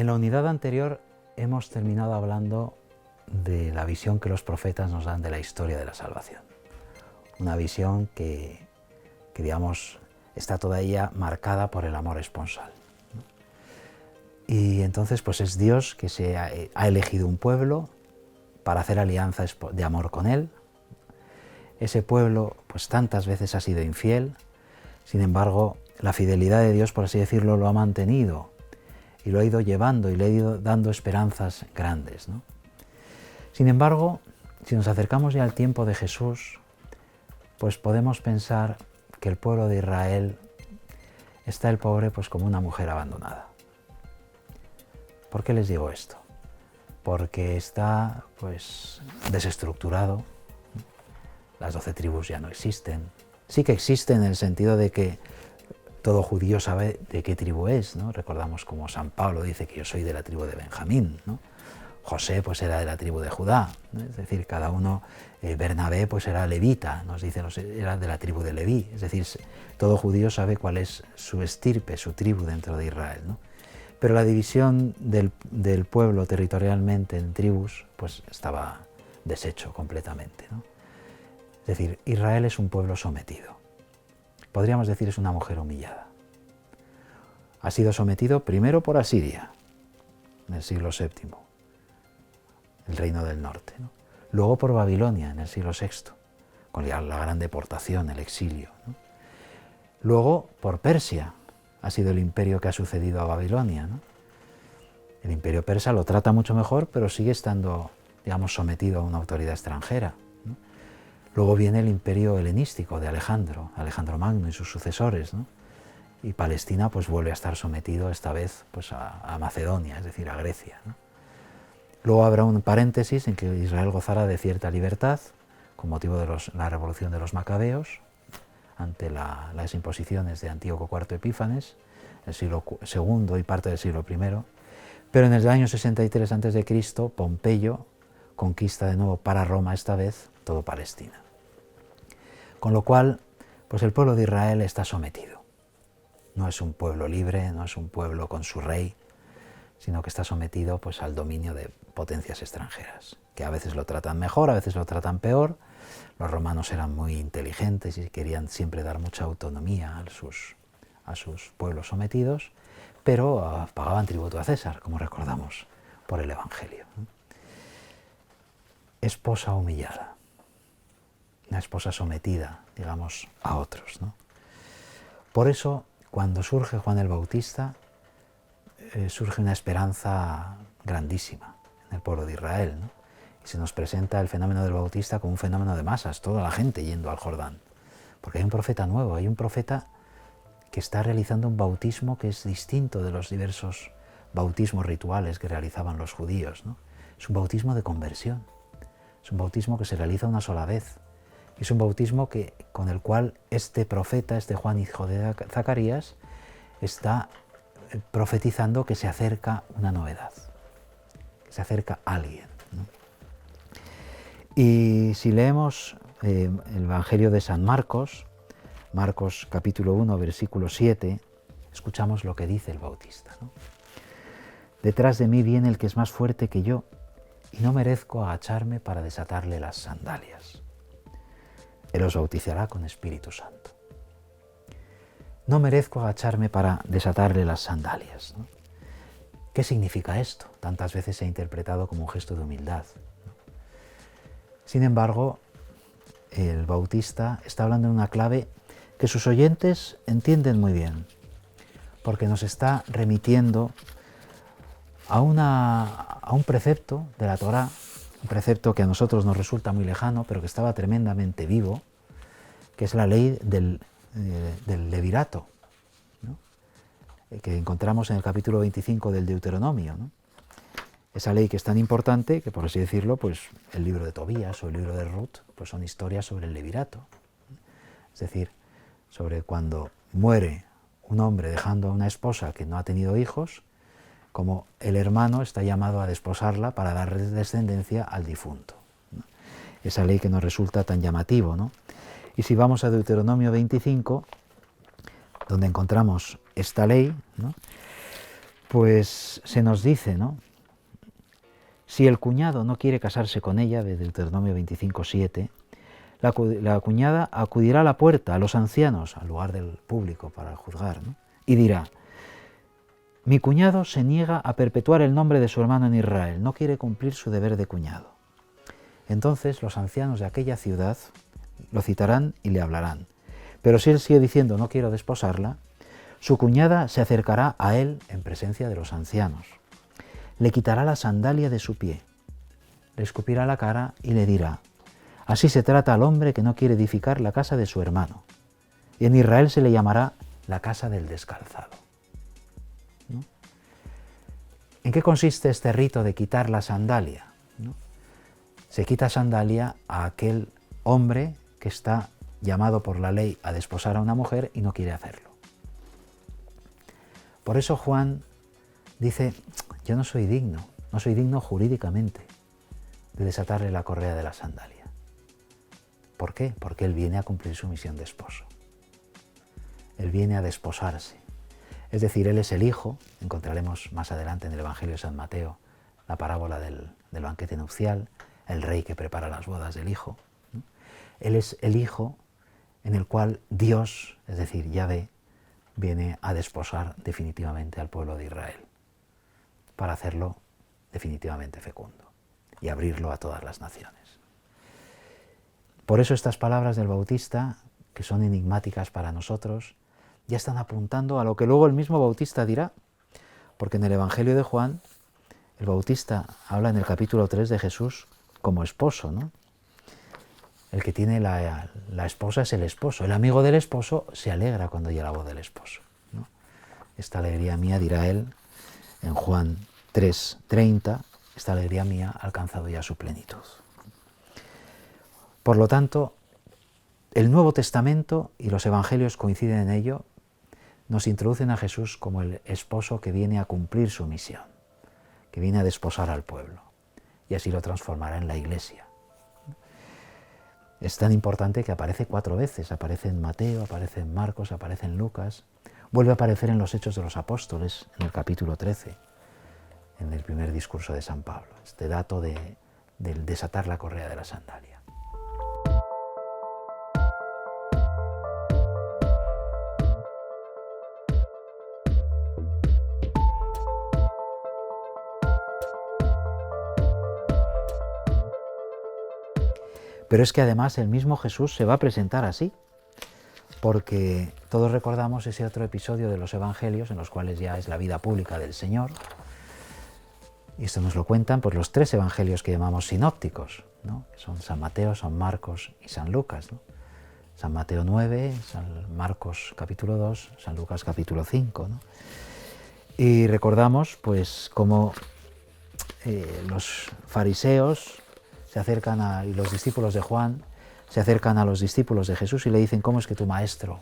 En la unidad anterior hemos terminado hablando de la visión que los profetas nos dan de la historia de la salvación. Una visión que digamos, está toda ella marcada por el amor esponsal, ¿no? Y entonces pues es Dios que ha elegido un pueblo para hacer alianza de amor con él. Ese pueblo pues tantas veces ha sido infiel, sin embargo la fidelidad de Dios, por así decirlo, lo ha mantenido y lo ha ido llevando y le ha ido dando esperanzas grandes, ¿no? Sin embargo, si nos acercamos ya al tiempo de Jesús, pues podemos pensar que el pueblo de Israel está el pobre pues como una mujer abandonada. ¿Por qué les digo esto? Porque está pues desestructurado, las 12 tribus ya no existen. Sí que existen en el sentido de que todo judío sabe de qué tribu es, ¿no? Recordamos como San Pablo dice que yo soy de la tribu de Benjamín, ¿no? José pues era de la tribu de Judá, ¿no? Es decir, cada uno, Bernabé pues era levita, nos dice, era de la tribu de Leví, es decir, todo judío sabe cuál es su estirpe, su tribu dentro de Israel, ¿no? Pero la división del pueblo territorialmente en tribus pues estaba deshecho completamente, ¿no? Es decir, Israel es un pueblo sometido, podríamos decir es una mujer humillada. Ha sido sometido primero por Asiria, en el siglo VII, el reino del norte, ¿no? Luego por Babilonia en el siglo VI, con la gran deportación, el exilio, ¿no? Luego por Persia, ha sido el imperio que ha sucedido a Babilonia, ¿no? El imperio persa lo trata mucho mejor, pero sigue estando, digamos, sometido a una autoridad extranjera, ¿no? Luego viene el imperio helenístico de Alejandro Magno y sus sucesores, ¿no? Y Palestina pues vuelve a estar sometido esta vez pues a Macedonia, es decir, a Grecia, ¿no? Luego habrá un paréntesis en que Israel gozará de cierta libertad con motivo de la revolución de los macabeos ante las imposiciones de Antíoco IV Epífanes, el siglo II y parte del siglo I, pero en el año 63 a.C. Pompeyo conquista de nuevo para Roma, esta vez todo Palestina. Con lo cual, pues el pueblo de Israel está sometido. No es un pueblo libre, no es un pueblo con su rey, sino que está sometido pues al dominio de potencias extranjeras, que a veces lo tratan mejor, a veces lo tratan peor. Los romanos eran muy inteligentes y querían siempre dar mucha autonomía a sus pueblos sometidos, pero pagaban tributo a César, como recordamos por el Evangelio. Esposa humillada, una esposa sometida, digamos, a otros, ¿no? Por eso, cuando surge Juan el Bautista, surge una esperanza grandísima en el pueblo de Israel, ¿no? Y se nos presenta el fenómeno del Bautista como un fenómeno de masas, toda la gente yendo al Jordán, porque hay un profeta nuevo, hay un profeta que está realizando un bautismo que es distinto de los diversos bautismos rituales que realizaban los judíos, ¿no? Es un bautismo de conversión, es un bautismo que se realiza una sola vez, es un bautismo con el cual este profeta, este Juan hijo de Zacarías, está profetizando que se acerca una novedad, que se acerca alguien, ¿no? Y si leemos el Evangelio de San Marcos, Marcos capítulo 1, versículo 7, escuchamos lo que dice el Bautista, ¿no? Detrás de mí viene el que es más fuerte que yo, y no merezco agacharme para desatarle las sandalias. Él os bautizará con Espíritu Santo. No merezco agacharme para desatarle las sandalias, ¿no? ¿Qué significa esto? Tantas veces se ha interpretado como un gesto de humildad, ¿no? Sin embargo, el Bautista está hablando en una clave que sus oyentes entienden muy bien, porque nos está remitiendo a un precepto de la Torá, un precepto que a nosotros nos resulta muy lejano, pero que estaba tremendamente vivo, que es la ley del levirato, ¿no? Que encontramos en el capítulo 25 del Deuteronomio, ¿no? Esa ley que es tan importante que, por así decirlo, pues el libro de Tobías o el libro de Ruth pues son historias sobre el levirato, es decir, sobre cuando muere un hombre dejando a una esposa que no ha tenido hijos, como el hermano está llamado a desposarla para dar descendencia al difunto, ¿no? Esa ley que nos resulta tan llamativo, ¿no? Y si vamos a Deuteronomio 25, donde encontramos esta ley, ¿no? pues se nos dice, ¿no? Si el cuñado no quiere casarse con ella, de Deuteronomio 25:7, la cuñada acudirá a la puerta, a los ancianos, al lugar del público para juzgar, ¿no? Y dirá: mi cuñado se niega a perpetuar el nombre de su hermano en Israel, no quiere cumplir su deber de cuñado. Entonces los ancianos de aquella ciudad lo citarán y le hablarán. Pero si él sigue diciendo no quiero desposarla, su cuñada se acercará a él en presencia de los ancianos. Le quitará la sandalia de su pie, le escupirá la cara y le dirá: así se trata al hombre que no quiere edificar la casa de su hermano. Y en Israel se le llamará la casa del descalzado. ¿No? ¿En qué consiste este rito de quitar la sandalia? ¿No? Se quita sandalia a aquel hombre que está llamado por la ley a desposar a una mujer y no quiere hacerlo. Por eso Juan dice: yo no soy digno jurídicamente de desatarle la correa de la sandalia. ¿Por qué? Porque él viene a cumplir su misión de esposo. Él viene a desposarse. Es decir, él es el hijo. Encontraremos más adelante en el Evangelio de San Mateo la parábola del banquete nupcial, el rey que prepara las bodas del hijo, ¿no? Él es el hijo en el cual Dios, es decir, Yahvé, viene a desposar definitivamente al pueblo de Israel, para hacerlo definitivamente fecundo y abrirlo a todas las naciones. Por eso estas palabras del Bautista, que son enigmáticas para nosotros, ya están apuntando a lo que luego el mismo Bautista dirá, porque en el Evangelio de Juan, el Bautista habla en el capítulo 3 de Jesús como esposo, ¿no? El que tiene la esposa es el esposo. El amigo del esposo se alegra cuando oye la voz del esposo, ¿no? Esta alegría mía, dirá él en Juan 3:30, esta alegría mía ha alcanzado ya su plenitud. Por lo tanto, el Nuevo Testamento y los Evangelios coinciden en ello, nos introducen a Jesús como el esposo que viene a cumplir su misión, que viene a desposar al pueblo, y así lo transformará en la Iglesia. Es tan importante que aparece 4 veces, aparece en Mateo, aparece en Marcos, aparece en Lucas, vuelve a aparecer en los Hechos de los Apóstoles, en el capítulo 13, en el primer discurso de San Pablo, este dato del desatar la correa de la sandalia. Pero es que además el mismo Jesús se va a presentar así, porque todos recordamos ese otro episodio de los Evangelios en los cuales ya es la vida pública del Señor, y esto nos lo cuentan pues los 3 Evangelios que llamamos sinópticos, ¿no? Que son San Mateo, San Marcos y San Lucas, ¿no? San Mateo 9, San Marcos capítulo 2, San Lucas capítulo 5, ¿no? Y recordamos pues cómo los fariseos se acercan y los discípulos de Juan se acercan a los discípulos de Jesús y le dicen: ¿cómo es que tu maestro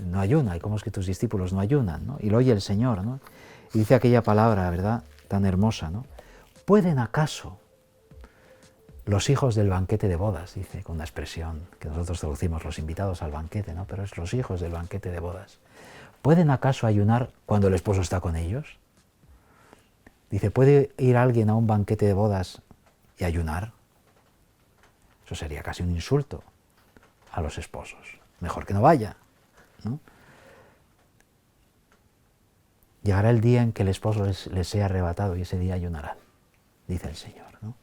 no ayuna? ¿Y cómo es que tus discípulos no ayunan, ¿no? Y lo oye el Señor, ¿no? Y dice aquella palabra, ¿verdad?, tan hermosa, ¿no? ¿Pueden acaso los hijos del banquete de bodas? Dice con una expresión que nosotros traducimos los invitados al banquete, ¿no? Pero es los hijos del banquete de bodas. ¿Pueden acaso ayunar cuando el esposo está con ellos? Dice: ¿puede ir alguien a un banquete de bodas y ayunar? Eso sería casi un insulto a los esposos. Mejor que no vaya, ¿no? Llegará el día en que el esposo les sea arrebatado y ese día ayunarán, dice el Señor, ¿no?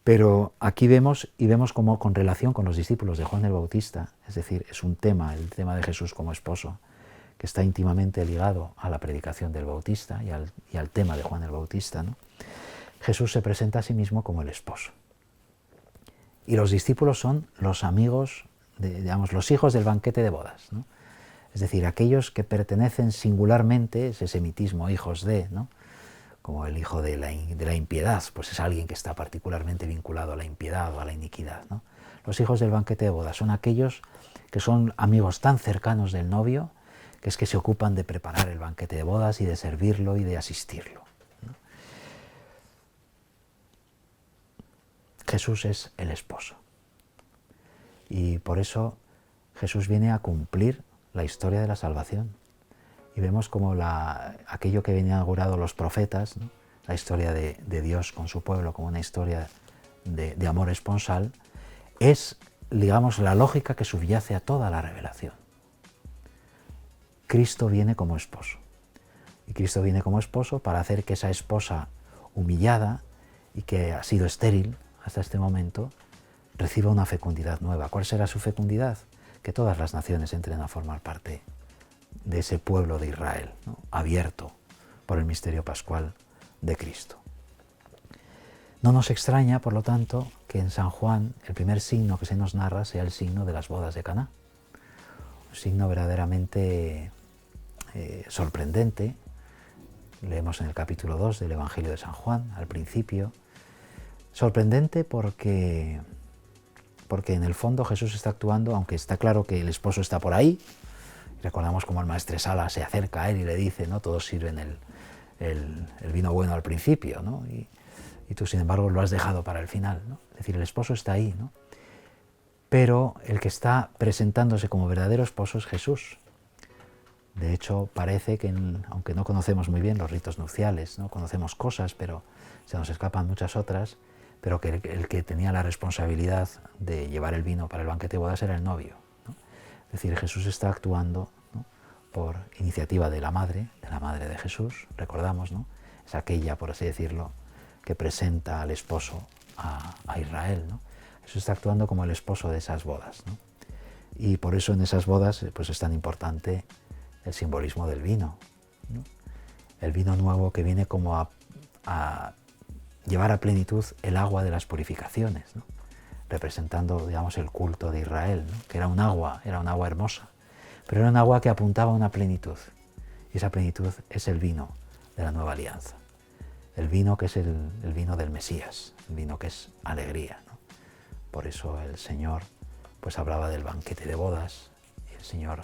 Pero aquí vemos como con relación con los discípulos de Juan el Bautista, es decir, es un tema, el tema de Jesús como esposo, que está íntimamente ligado a la predicación del Bautista y al tema de Juan el Bautista, ¿no? Jesús se presenta a sí mismo como el esposo. Y los discípulos son los amigos, digamos, los hijos del banquete de bodas, ¿no? Es decir, aquellos que pertenecen singularmente, ese semitismo, hijos de, ¿no? Como el hijo de la impiedad, pues es alguien que está particularmente vinculado a la impiedad o a la iniquidad, ¿no? Los hijos del banquete de bodas son aquellos que son amigos tan cercanos del novio, que es que se ocupan de preparar el banquete de bodas y de servirlo y de asistirlo, ¿no? Jesús es el esposo. Y por eso Jesús viene a cumplir la historia de la salvación. y vemos como aquello que habían inaugurado los profetas, ¿no? La historia de Dios con su pueblo como una historia de amor esponsal, es, digamos, la lógica que subyace a toda la revelación. Cristo viene como esposo. Y Cristo viene como esposo para hacer que esa esposa humillada y que ha sido estéril hasta este momento, reciba una fecundidad nueva. ¿Cuál será su fecundidad? Que todas las naciones entren a formar parte de ese pueblo de Israel, ¿no? Abierto por el misterio pascual de Cristo. No nos extraña, por lo tanto, que en San Juan el primer signo que se nos narra sea el signo de las bodas de Caná. Un signo verdaderamente sorprendente. Leemos en el capítulo 2 del Evangelio de San Juan, al principio. Sorprendente porque en el fondo Jesús está actuando, aunque está claro que el esposo está por ahí. Recordamos cómo el maestresala se acerca a él y le dice, ¿no? Todos sirven el vino bueno al principio, ¿no? Y tú, sin embargo, lo has dejado para el final, ¿no? Es decir, el esposo está ahí, ¿no? Pero el que está presentándose como verdadero esposo es Jesús. De hecho, parece que, aunque no conocemos muy bien los ritos nupciales, no conocemos cosas, pero se nos escapan muchas otras, pero que el que tenía la responsabilidad de llevar el vino para el banquete de bodas era el novio, ¿no? Es decir, Jesús está actuando, ¿no? Por iniciativa de la madre de Jesús, recordamos, ¿no? Es aquella, por así decirlo, que presenta al esposo a Israel, ¿no? Jesús está actuando como el esposo de esas bodas, ¿no? Y por eso en esas bodas pues es tan importante el simbolismo del vino, ¿no? El vino nuevo que viene como a llevar a plenitud el agua de las purificaciones, ¿no? Representando, digamos, el culto de Israel, ¿no? Que era un agua hermosa, pero era un agua que apuntaba a una plenitud, y esa plenitud es el vino de la nueva alianza. El vino que es el vino del Mesías, el vino que es alegría, ¿no? Por eso el Señor pues hablaba del banquete de bodas, y el Señor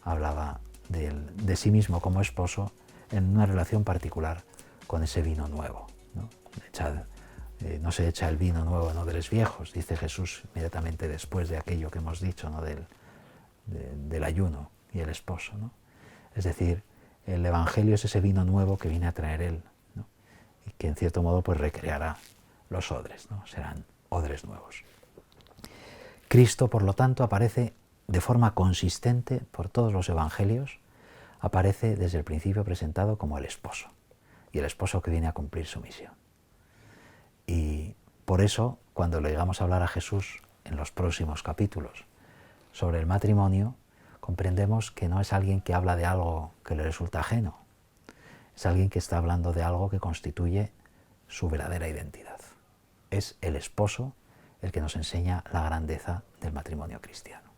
hablaba de sí mismo como esposo en una relación particular con ese vino nuevo, ¿no? No se echa el vino nuevo en odres viejos, dice Jesús inmediatamente después de aquello que hemos dicho, ¿no? del ayuno y el esposo, ¿no? Es decir, el Evangelio es ese vino nuevo que viene a traer Él, ¿no? Y que en cierto modo pues recreará los odres, ¿no? Serán odres nuevos. Cristo, por lo tanto, aparece de forma consistente por todos los evangelios, aparece desde el principio presentado como el esposo, y el esposo que viene a cumplir su misión. Y por eso, cuando le llegamos a hablar a Jesús en los próximos capítulos sobre el matrimonio, comprendemos que no es alguien que habla de algo que le resulta ajeno, es alguien que está hablando de algo que constituye su verdadera identidad. Es el esposo el que nos enseña la grandeza del matrimonio cristiano.